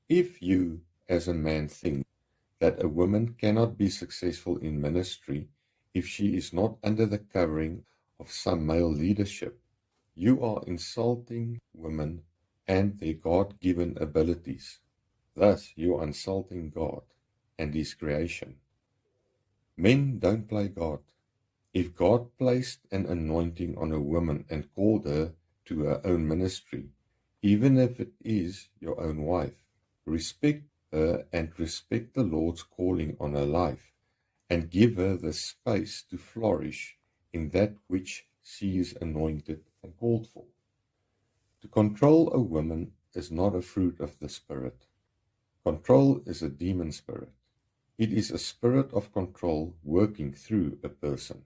If you, as a man, think that a woman cannot be successful in ministry if she is not under the covering of some male leadership, you are insulting women and their God-given abilities. Thus, you are insulting God and His creation. Men don't play God. If God placed an anointing on a woman and called her to her own ministry, even if it is your own wife, respect her and respect the Lord's calling on her life, and give her the space to flourish in that which she is anointed and called for. To control a woman is not a fruit of the Spirit. Control is a demon spirit. It is a spirit of control working through a person.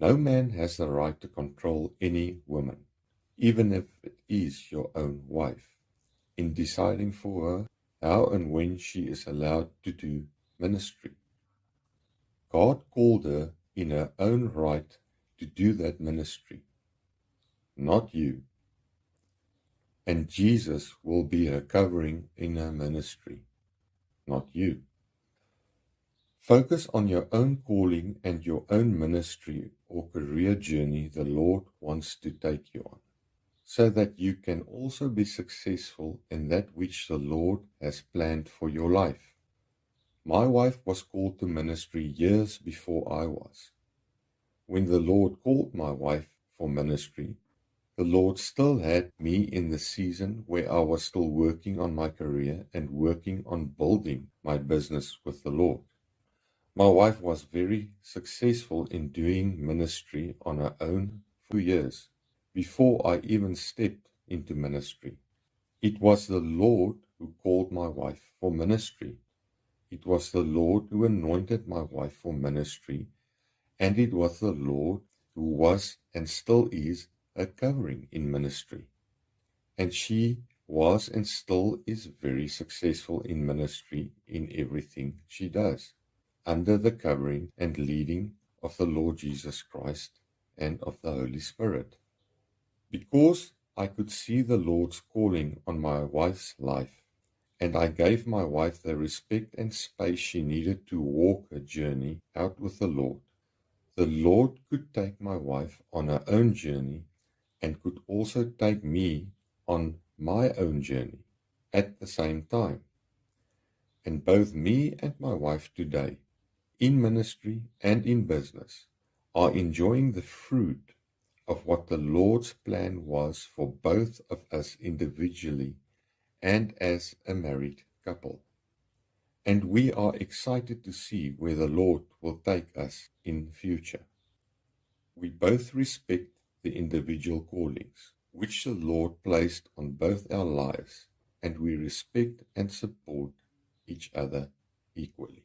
No man has the right to control any woman, even if it is your own wife, in deciding for her how and when she is allowed to do ministry. God called her in her own right to do that ministry, not you. And Jesus will be her covering in her ministry, not you. Focus on your own calling and your own ministry or career journey the Lord wants to take you on, so that you can also be successful in that which the Lord has planned for your life. My wife was called to ministry years before I was. When the Lord called my wife for ministry, the Lord still had me in the season where I was still working on my career and working on building my business with the Lord. My wife was very successful in doing ministry on her own for years before I even stepped into ministry. It was the Lord who called my wife for ministry. It was the Lord who anointed my wife for ministry, and it was the Lord who was and still is her covering in ministry. And she was and still is very successful in ministry in everything she does, under the covering and leading of the Lord Jesus Christ and of the Holy Spirit. Because I could see the Lord's calling on my wife's life, and I gave my wife the respect and space she needed to walk her journey out with the Lord could take my wife on her own journey and could also take me on my own journey at the same time. And both me and my wife today, in ministry and in business, are enjoying the fruit of what the Lord's plan was for both of us individually and as a married couple. And we are excited to see where the Lord will take us in the future. We both respect the individual callings which the Lord placed on both our lives, and we respect and support each other equally.